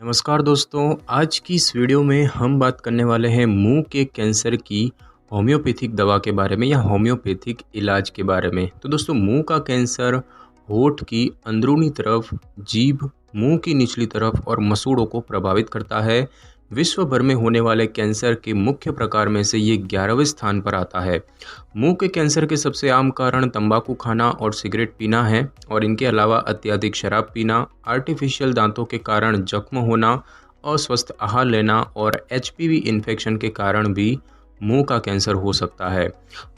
नमस्कार दोस्तों, आज की इस वीडियो में हम बात करने वाले हैं मुंह के कैंसर की होम्योपैथिक दवा के बारे में या होम्योपैथिक इलाज के बारे में। तो दोस्तों, मुंह का कैंसर होठ की अंदरूनी तरफ, जीभ, मुंह की निचली तरफ और मसूड़ों को प्रभावित करता है। विश्व भर में होने वाले कैंसर के मुख्य प्रकार में से ये 11वें स्थान पर आता है। मुंह के कैंसर के सबसे आम कारण तंबाकू खाना और सिगरेट पीना है और इनके अलावा अत्यधिक शराब पीना, आर्टिफिशियल दांतों के कारण जख्म होना, अस्वस्थ आहार लेना और एचपीवी इन्फेक्शन के कारण भी मुंह का कैंसर हो सकता है।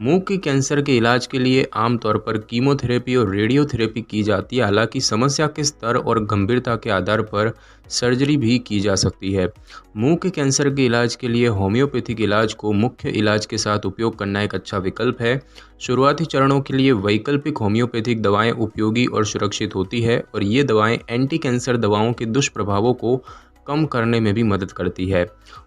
मुंह के कैंसर के इलाज के लिए आमतौर पर कीमोथेरेपी और रेडियोथेरेपी की जाती है। हालांकि समस्या के स्तर और गंभीरता के आधार पर सर्जरी भी की जा सकती है। मुंह के कैंसर के इलाज के लिए होम्योपैथिक इलाज को मुख्य इलाज के साथ उपयोग करना एक अच्छा विकल्प है। शुरुआती चरणों के लिए वैकल्पिक होम्योपैथिक दवाएं उपयोगी और सुरक्षित होती है और ये दवाएं एंटी कैंसर दवाओं के दुष्प्रभावों को कम करने में भी मदद करती है।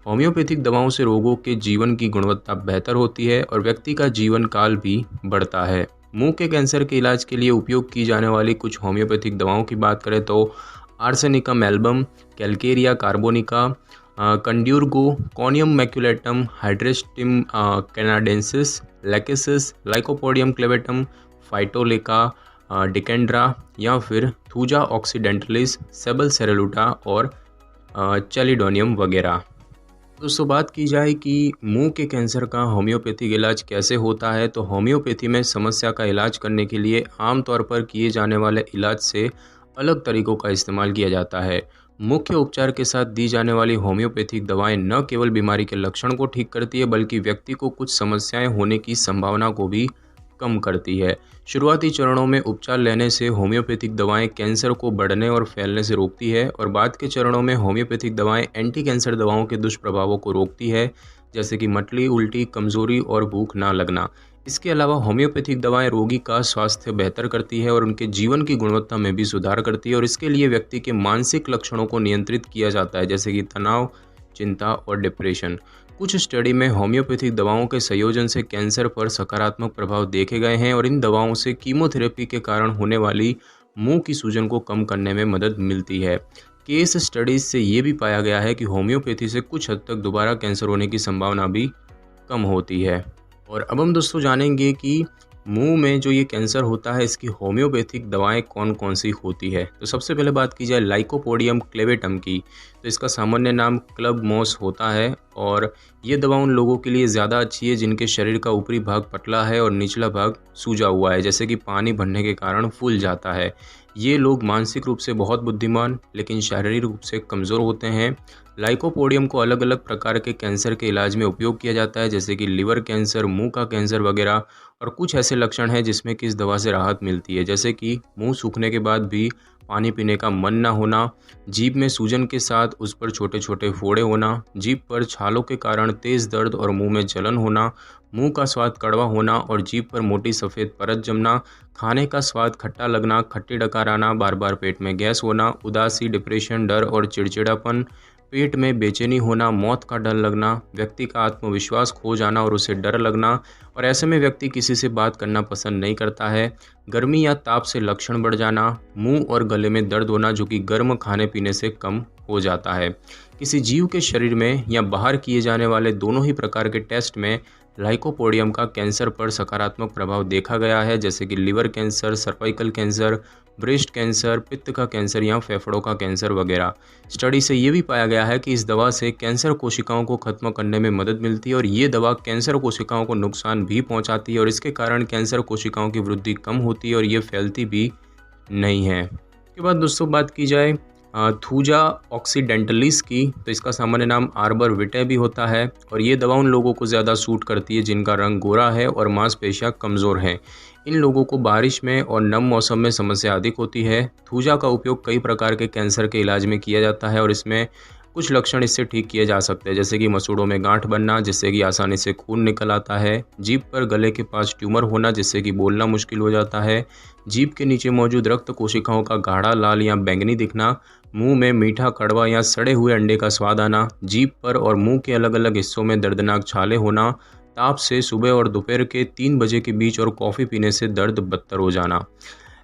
होम्योपैथिक दवाओं से रोगों के जीवन की गुणवत्ता बेहतर होती है और व्यक्ति का जीवन काल भी बढ़ता है। मुंह के कैंसर के इलाज के लिए उपयोग की जाने वाली कुछ होम्योपैथिक दवाओं की बात करें तो arsenicum album, calcarea carbonica, condurango, conium maculatum, hydrastis canadensis, lachesis, lycopodium clavatum, phytolacca, decandra या फिर थूजा ऑक्सीडेंटलिस, सेबल सेरेलुटा और चैलिडोनियम वगैरह। दोस्तों, बात की जाए कि मुंह के कैंसर का होम्योपैथिक इलाज कैसे होता है, तो होम्योपैथी में समस्या का इलाज करने के लिए आमतौर पर किए जाने वाले इलाज से अलग तरीकों का इस्तेमाल किया जाता है। मुख्य उपचार के साथ दी जाने वाली होम्योपैथिक दवाएं न केवल बीमारी के लक्षण को ठीक करती है बल्कि व्यक्ति को कुछ समस्याएं होने की संभावना को भी कम करती है। शुरुआती चरणों में उपचार लेने से होम्योपैथिक दवाएं कैंसर को बढ़ने और फैलने से रोकती है और बाद के चरणों में होम्योपैथिक दवाएं एंटी कैंसर दवाओं के दुष्प्रभावों को रोकती है, जैसे कि मतली, उल्टी, कमजोरी और भूख ना लगना। इसके अलावा होम्योपैथिक दवाएं रोगी का स्वास्थ्य बेहतर करती है और उनके जीवन की गुणवत्ता में भी सुधार करती है और इसके लिए व्यक्ति के मानसिक लक्षणों को नियंत्रित किया जाता है, जैसे कि तनाव, चिंता और डिप्रेशन। कुछ स्टडी में होम्योपैथिक दवाओं के संयोजन से कैंसर पर सकारात्मक प्रभाव देखे गए हैं और इन दवाओं से कीमोथेरेपी के कारण होने वाली मुंह की सूजन को कम करने में मदद मिलती है। केस स्टडीज से ये भी पाया गया है कि होम्योपैथी से कुछ हद तक दोबारा कैंसर होने की संभावना भी कम होती है। और अब हम दोस्तों जानेंगे कि मुंह में जो ये कैंसर होता है इसकी होम्योपैथिक दवाएं कौन कौन सी होती है। तो सबसे पहले बात की जाए लाइकोपोडियम क्लेवेटम की, तो इसका सामान्य नाम क्लब मॉस होता है और ये दवा उन लोगों के लिए ज़्यादा अच्छी है जिनके शरीर का ऊपरी भाग पतला है और निचला भाग सूजा हुआ है, जैसे कि पानी भरने के कारण फूल जाता है। ये लोग मानसिक रूप से बहुत बुद्धिमान लेकिन शारीरिक रूप से कमज़ोर होते हैं। लाइकोपोडियम को अलग अलग प्रकार के कैंसर के इलाज में उपयोग किया जाता है, जैसे कि लिवर कैंसर, मुंह का कैंसर वगैरह। और कुछ ऐसे लक्षण हैं जिसमें कि इस दवा से राहत मिलती है, जैसे कि मुंह सूखने के बाद भी पानी पीने का मन ना होना, जीभ में सूजन के साथ उस पर छोटे छोटे फोड़े होना, जीभ पर छालों के कारण तेज़ दर्द और मुंह में जलन होना, मुंह का स्वाद कड़वा होना और जीभ पर मोटी सफ़ेद परत जमना, खाने का स्वाद खट्टा लगना, खट्टी डकार आना, बार बार पेट में गैस होना, उदासी, डिप्रेशन, डर और चिड़चिड़ापन, पेट में बेचैनी होना, मौत का डर लगना, व्यक्ति का आत्मविश्वास खो जाना और उसे डर लगना और ऐसे में व्यक्ति किसी से बात करना पसंद नहीं करता है, गर्मी या ताप से लक्षण बढ़ जाना, मुंह और गले में दर्द होना जो कि गर्म खाने पीने से कम हो जाता है। किसी जीव के शरीर में या बाहर किए जाने वाले दोनों ही प्रकार के टेस्ट में लाइकोपोडियम का कैंसर पर सकारात्मक प्रभाव देखा गया है, जैसे कि liver cancer, cervical cancer, breast cancer, पित्त का कैंसर या फेफड़ों का कैंसर वगैरह। स्टडी से ये भी पाया गया है कि इस दवा से कैंसर कोशिकाओं को खत्म करने में मदद मिलती है और ये दवा कैंसर कोशिकाओं को नुकसान भी पहुंचाती है और इसके कारण कैंसर कोशिकाओं की वृद्धि कम होती है और ये फैलती भी नहीं है। इसके बाद दोस्तों बात की जाए थूजा ऑक्सीडेंटलिस की, तो इसका सामान्य नाम आर्बर विटे भी होता है और ये दवा उन लोगों को ज़्यादा सूट करती है जिनका रंग गोरा है और मांसपेशियां कमज़ोर हैं। इन लोगों को बारिश में और नम मौसम में समस्या अधिक होती है। थूजा का उपयोग कई प्रकार के कैंसर के इलाज में किया जाता है और इसमें कुछ लक्षण इससे ठीक किए जा सकते हैं, जैसे कि मसूड़ों में गांठ बनना जिससे कि आसानी से खून निकल आता है, जीभ पर गले के पास ट्यूमर होना जिससे कि बोलना मुश्किल हो जाता है, जीभ के नीचे मौजूद रक्त कोशिकाओं का गाढ़ा लाल या बैंगनी दिखना, मुंह में मीठा, कड़वा या सड़े हुए अंडे का स्वाद आना, जीभ पर और मुंह के अलग अलग हिस्सों में दर्दनाक छाले होना, ताप से सुबह और दोपहर के 3 बजे के बीच और कॉफ़ी पीने से दर्द बदतर हो जाना।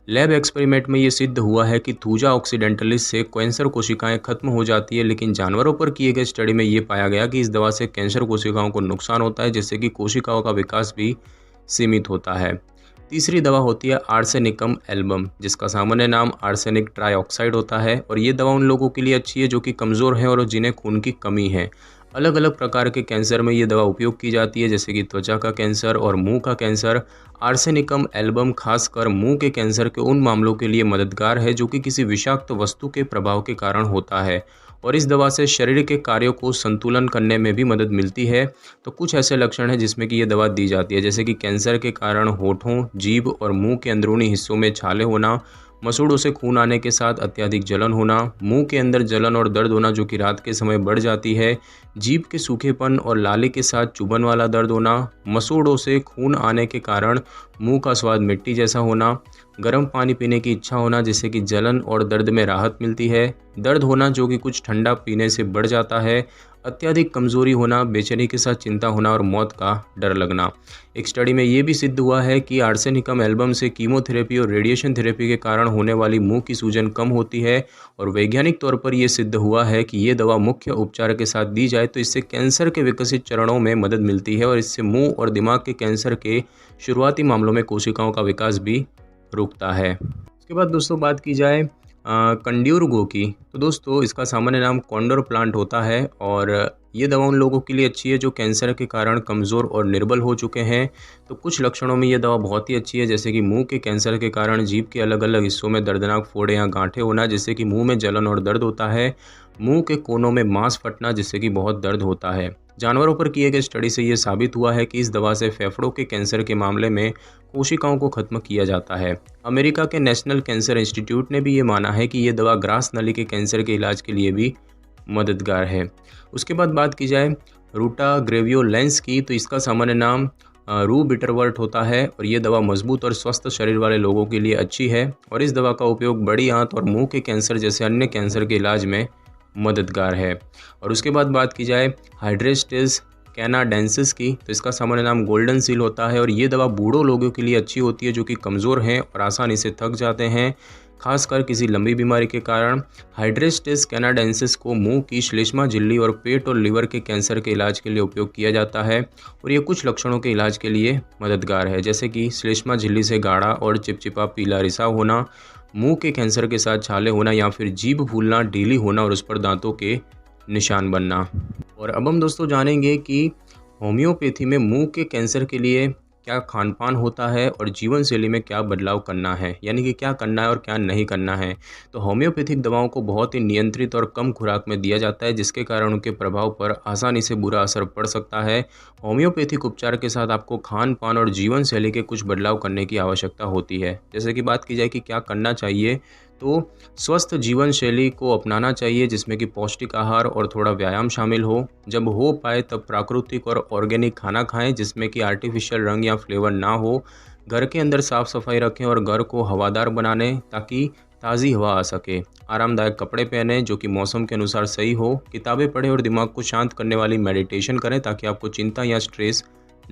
लैब एक्सपेरिमेंट में ये सिद्ध हुआ है कि थूजा ऑक्सीडेंटलिस से कैंसर कोशिकाएं खत्म हो जाती है, लेकिन जानवरों पर किए गए स्टडी में ये पाया गया कि इस दवा से कैंसर कोशिकाओं को नुकसान होता है, जिससे कि कोशिकाओं का विकास भी सीमित होता है। तीसरी दवा होती है आर्सेनिकम एल्बम, जिसका सामान्य नाम आर्सेनिक ट्राइऑक्साइड होता है, और ये दवा उन लोगों के लिए अच्छी है जो कि कमज़ोर हैं और जिन्हें खून की कमी है। अलग अलग प्रकार के कैंसर में ये दवा उपयोग की जाती है, जैसे कि त्वचा का कैंसर और मुंह का कैंसर। आर्सेनिकम एल्बम खासकर मुंह के कैंसर के उन मामलों के लिए मददगार है जो कि किसी विषाक्त वस्तु के प्रभाव के कारण होता है, और इस दवा से शरीर के कार्यों को संतुलन करने में भी मदद मिलती है। तो कुछ ऐसे लक्षण हैं जिसमें कि ये दवा दी जाती है, जैसे कि कैंसर के कारण होठों, जीभ और मुंह के अंदरूनी हिस्सों में छाले होना, मसूड़ों से खून आने के साथ अत्यधिक जलन होना, मुंह के अंदर जलन और दर्द होना जो कि रात के समय बढ़ जाती है, जीभ के सूखेपन और लाली के साथ चुभन वाला दर्द होना, मसूड़ों से खून आने के कारण मुंह का स्वाद मिट्टी जैसा होना, गर्म पानी पीने की इच्छा होना जिससे कि जलन और दर्द में राहत मिलती है, दर्द होना जो कि कुछ ठंडा पीने से बढ़ जाता है, अत्यधिक कमजोरी होना, बेचैनी के साथ चिंता होना और मौत का डर लगना। एक स्टडी में ये भी सिद्ध हुआ है कि आर्सेनिकम एल्बम से कीमोथेरेपी और रेडिएशन थेरेपी के कारण होने वाली मुंह की सूजन कम होती है, और वैज्ञानिक तौर पर यह सिद्ध हुआ है कि ये दवा मुख्य उपचार के साथ दी जाए तो इससे कैंसर के विकसित चरणों में मदद मिलती है, और इससे मुंह और दिमाग के कैंसर के शुरुआती मामलों में कोशिकाओं का विकास भी रुकता है। उसके बाद दोस्तों बात की जाए कंड्यूरगो की, तो दोस्तों इसका सामान्य नाम कॉन्डोर प्लांट होता है, और ये दवा उन लोगों के लिए अच्छी है जो कैंसर के कारण कमज़ोर और निर्बल हो चुके हैं। तो कुछ लक्षणों में ये दवा बहुत ही अच्छी है, जैसे कि मुंह के कैंसर के कारण जीभ के अलग अलग हिस्सों में दर्दनाक फोड़े या गांठें होना जिससे कि मुंह में जलन और दर्द होता है, मुंह के कोनों में मांस फटना जिससे कि बहुत दर्द होता है। जानवरों पर किए गए स्टडी से ये साबित हुआ है कि इस दवा से फेफड़ों के कैंसर के मामले में कोशिकाओं को खत्म किया जाता है। अमेरिका के नेशनल कैंसर इंस्टीट्यूट ने भी ये माना है कि ये दवा ग्रास नली के कैंसर के इलाज के लिए भी मददगार है। उसके बाद बात की जाए रूटाग्रेवियोलेंस की, तो इसका सामान्य नाम रूबिटरवर्ट होता है, और ये दवा मजबूत और स्वस्थ शरीर वाले लोगों के लिए अच्छी है, और इस दवा का उपयोग बड़ी आंत और मुंह के कैंसर जैसे अन्य कैंसर के इलाज में मददगार है। और उसके बाद बात की जाए हाइड्रेस्टिस कैनाडेंसिस की, तो इसका सामान्य नाम गोल्डन सील होता है, और ये दवा बूढ़ों लोगों के लिए अच्छी होती है जो कि कमज़ोर हैं और आसानी से थक जाते हैं, खासकर किसी लंबी बीमारी के कारण। हाइड्रेस्टिस कैनाडेंसिस को मुंह की श्लेष्मा झिल्ली और पेट और लीवर के कैंसर के इलाज के लिए उपयोग किया जाता है, और ये कुछ लक्षणों के इलाज के लिए मददगार है, जैसे कि श्लेष्मा झिल्ली से गाढ़ा और चिपचिपा पीला रिसाव होना, मुंह के कैंसर के साथ छाले होना या फिर जीभ फूलना, ढीली होना और उस पर दांतों के निशान बनना। और अब हम दोस्तों जानेंगे कि होम्योपैथी में मुंह के कैंसर के लिए क्या खान पान होता है और जीवन शैली में क्या बदलाव करना है, यानी कि क्या करना है और क्या नहीं करना है। तो होम्योपैथिक दवाओं को बहुत ही नियंत्रित और कम खुराक में दिया जाता है, जिसके कारण उनके प्रभाव पर आसानी से बुरा असर पड़ सकता है। होम्योपैथिक उपचार के साथ आपको खान पान और जीवन शैली के कुछ बदलाव करने की आवश्यकता होती है। जैसे कि बात की जाए कि क्या करना चाहिए, तो स्वस्थ जीवन शैली को अपनाना चाहिए जिसमें कि पौष्टिक आहार और थोड़ा व्यायाम शामिल हो। जब हो पाए तब प्राकृतिक और ऑर्गेनिक खाना खाएं जिसमें कि आर्टिफिशियल रंग या फ्लेवर ना हो। घर के अंदर साफ सफाई रखें और घर को हवादार बनाने ताकि ताज़ी हवा आ सके। आरामदायक कपड़े पहने जो कि मौसम के अनुसार सही हो। किताबें पढ़ें और दिमाग को शांत करने वाली मेडिटेशन करें ताकि आपको चिंता या स्ट्रेस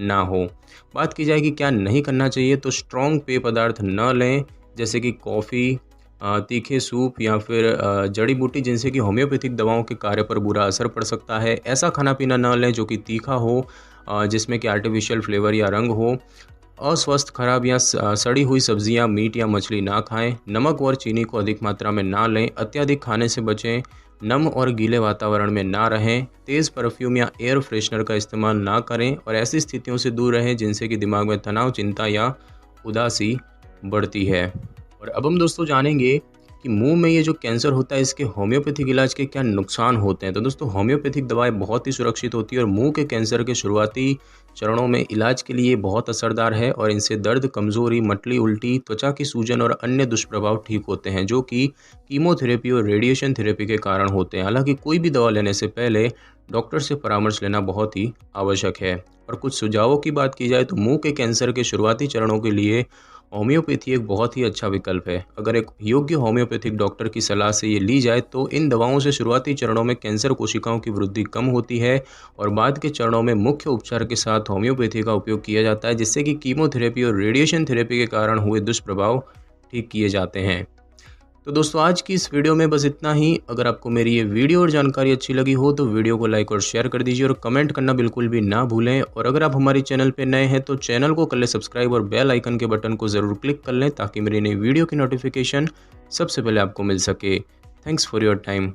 ना हो। बात की जाए कि क्या नहीं करना चाहिए, तो स्ट्रॉन्ग पेय पदार्थ न लें, जैसे कि कॉफ़ी, तीखे सूप या फिर जड़ी बूटी, जिनसे कि होम्योपैथिक दवाओं के कार्य पर बुरा असर पड़ सकता है। ऐसा खाना पीना न लें जो कि तीखा हो, जिसमें कि आर्टिफिशियल फ्लेवर या रंग हो। अस्वस्थ, खराब या सड़ी हुई सब्जियां, मीट या मछली ना खाएं। नमक और चीनी को अधिक मात्रा में ना लें। अत्यधिक खाने से बचें। नम और गीले वातावरण में ना रहें। तेज़ परफ्यूम या एयर फ्रेशनर का इस्तेमाल ना करें और ऐसी स्थितियों से दूर रहें जिनसे कि दिमाग में तनाव, चिंता या उदासी बढ़ती है। और अब हम दोस्तों जानेंगे कि मुंह में ये जो कैंसर होता है इसके होम्योपैथिक इलाज के क्या नुकसान होते हैं। तो दोस्तों होम्योपैथिक दवाएं बहुत ही सुरक्षित होती है और मुंह के कैंसर के शुरुआती चरणों में इलाज के लिए बहुत असरदार है, और इनसे दर्द, कमजोरी, मतली, उल्टी, त्वचा की सूजन और अन्य दुष्प्रभाव ठीक होते हैं जो कि कीमोथेरेपी और रेडिएशन थेरेपी के कारण होते हैं। हालांकि कोई भी दवा लेने से पहले डॉक्टर से परामर्श लेना बहुत ही आवश्यक है। और कुछ सुझावों की बात की जाए तो मुंह के कैंसर के शुरुआती चरणों के लिए होम्योपैथी एक बहुत ही अच्छा विकल्प है। अगर एक योग्य होम्योपैथिक डॉक्टर की सलाह से ये ली जाए तो इन दवाओं से शुरुआती चरणों में कैंसर कोशिकाओं की वृद्धि कम होती है और बाद के चरणों में मुख्य उपचार के साथ होम्योपैथी का उपयोग किया जाता है, जिससे कि कीमोथेरेपी और रेडिएशन थेरेपी के कारण हुए दुष्प्रभाव ठीक किए जाते हैं। तो दोस्तों आज की इस वीडियो में बस इतना ही। अगर आपको मेरी ये वीडियो और जानकारी अच्छी लगी हो तो वीडियो को लाइक और शेयर कर दीजिए और कमेंट करना बिल्कुल भी ना भूलें। और अगर आप हमारे चैनल पे नए हैं तो चैनल को कर लें सब्सक्राइब और बेल आइकन के बटन को ज़रूर क्लिक कर लें ताकि मेरी नई वीडियो की नोटिफिकेशन सबसे पहले आपको मिल सके। Thanks for your time.